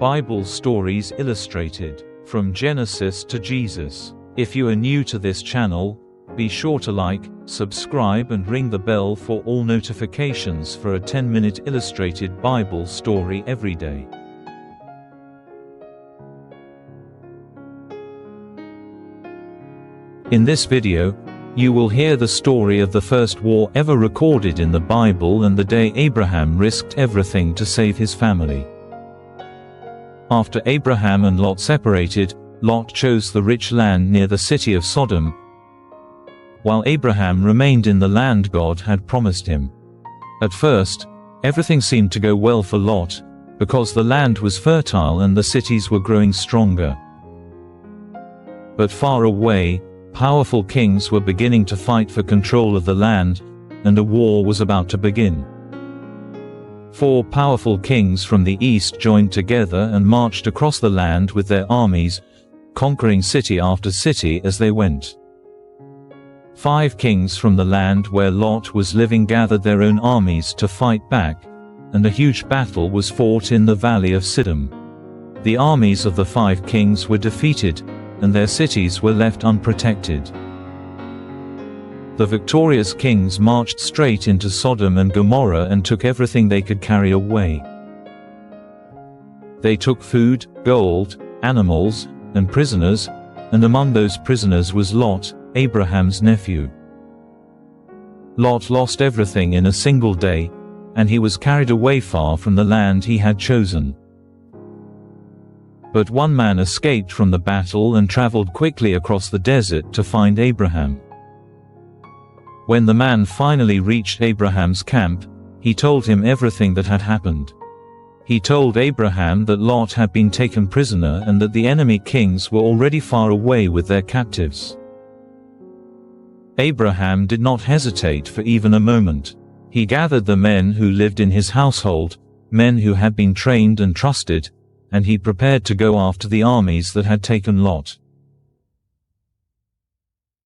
Bible Stories Illustrated, From Genesis to Jesus. If you are new to this channel, be sure to like, subscribe and ring the bell for all notifications for a 10-minute illustrated Bible story every day. In this video, you will hear the story of the first war ever recorded in the Bible and the day Abraham risked everything to save his family. After Abraham and Lot separated, Lot chose the rich land near the city of Sodom, while Abraham remained in the land God had promised him. At first, everything seemed to go well for Lot, because the land was fertile and the cities were growing stronger. But far away, powerful kings were beginning to fight for control of the land, and a war was about to begin. 4 powerful kings from the east joined together and marched across the land with their armies, conquering city after city as they went. 5 kings from the land where Lot was living gathered their own armies to fight back, and a huge battle was fought in the valley of Siddim. The armies of the 5 kings were defeated, and their cities were left unprotected. The victorious kings marched straight into Sodom and Gomorrah and took everything they could carry away. They took food, gold, animals, and prisoners, and among those prisoners was Lot, Abraham's nephew. Lot lost everything in a single day, and he was carried away far from the land he had chosen. But one man escaped from the battle and traveled quickly across the desert to find Abraham. When the man finally reached Abraham's camp, he told him everything that had happened. He told Abraham that Lot had been taken prisoner and that the enemy kings were already far away with their captives. Abraham did not hesitate for even a moment. He gathered the men who lived in his household, men who had been trained and trusted, and he prepared to go after the armies that had taken Lot.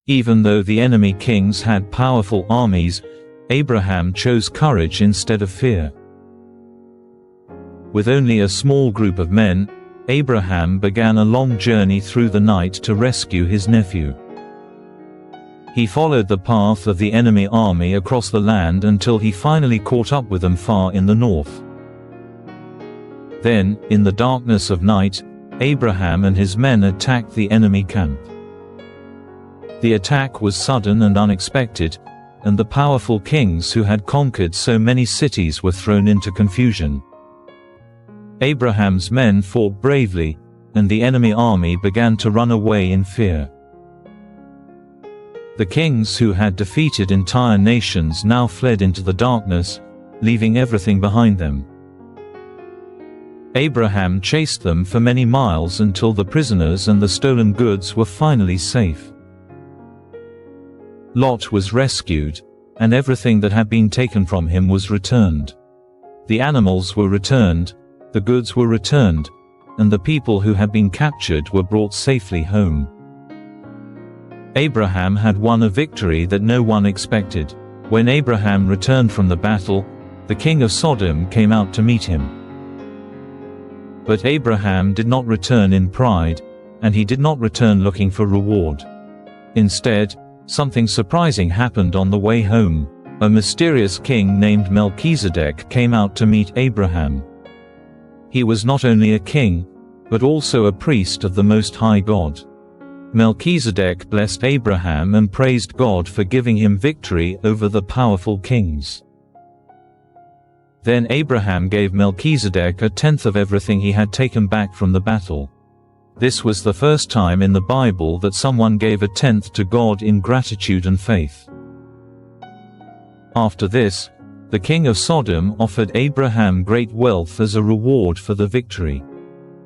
Even though the enemy kings had powerful armies, Abraham chose courage instead of fear. With only a small group of men, Abraham began a long journey through the night to rescue his nephew. He followed the path of the enemy army across the land until he finally caught up with them far in the north. Then, in the darkness of night, Abraham and his men attacked the enemy camp. The attack was sudden and unexpected, and the powerful kings who had conquered so many cities were thrown into confusion. Abraham's men fought bravely, and the enemy army began to run away in fear. The kings who had defeated entire nations now fled into the darkness, leaving everything behind them. Abraham chased them for many miles until the prisoners and the stolen goods were finally safe. Lot was rescued, and everything that had been taken from him was returned. The animals were returned, the goods were returned, and the people who had been captured were brought safely home. Abraham had won a victory that no one expected. When Abraham returned from the battle, the king of Sodom came out to meet him. But Abraham did not return in pride, and he did not return looking for reward. Instead, something surprising happened on the way home. A mysterious king named Melchizedek came out to meet Abraham. He was not only a king, but also a priest of the Most High God. Melchizedek blessed Abraham and praised God for giving him victory over the powerful kings. Then Abraham gave Melchizedek 1/10 of everything he had taken back from the battle. This was the first time in the Bible that someone gave 1/10 to God in gratitude and faith. After this, the king of Sodom offered Abraham great wealth as a reward for the victory.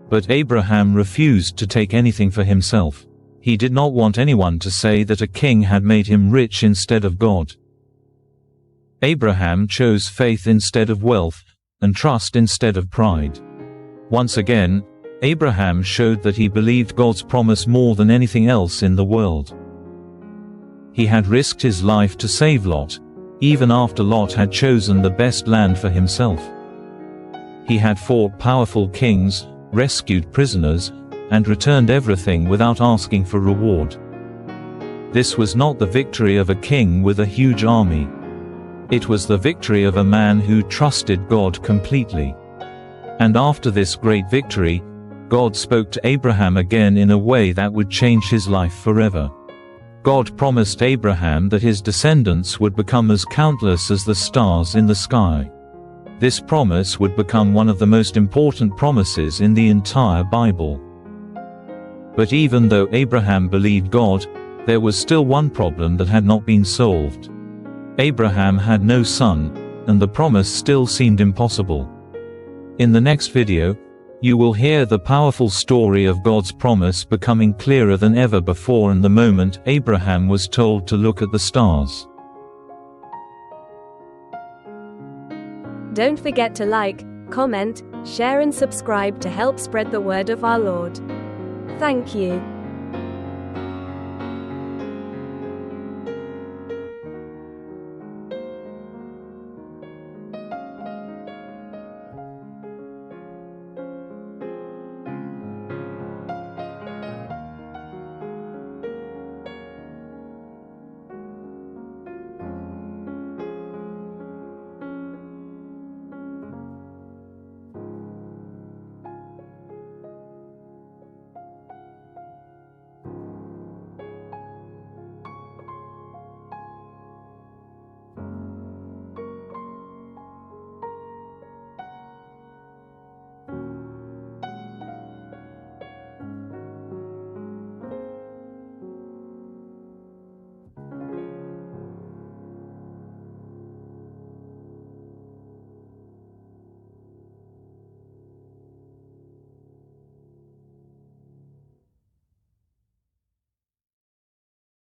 But Abraham refused to take anything for himself. He did not want anyone to say that a king had made him rich instead of God. Abraham chose faith instead of wealth, and trust instead of pride. Once again, Abraham showed that he believed God's promise more than anything else in the world. He had risked his life to save Lot, even after Lot had chosen the best land for himself. He had fought powerful kings, rescued prisoners, and returned everything without asking for reward. This was not the victory of a king with a huge army. It was the victory of a man who trusted God completely. And after this great victory, God spoke to Abraham again in a way that would change his life forever. God promised Abraham that his descendants would become as countless as the stars in the sky. This promise would become one of the most important promises in the entire Bible. But even though Abraham believed God, there was still one problem that had not been solved. Abraham had no son, and the promise still seemed impossible. In the next video, you will hear the powerful story of God's promise becoming clearer than ever before and the moment Abraham was told to look at the stars. Don't forget to like, comment, share and subscribe to help spread the word of our Lord. Thank you.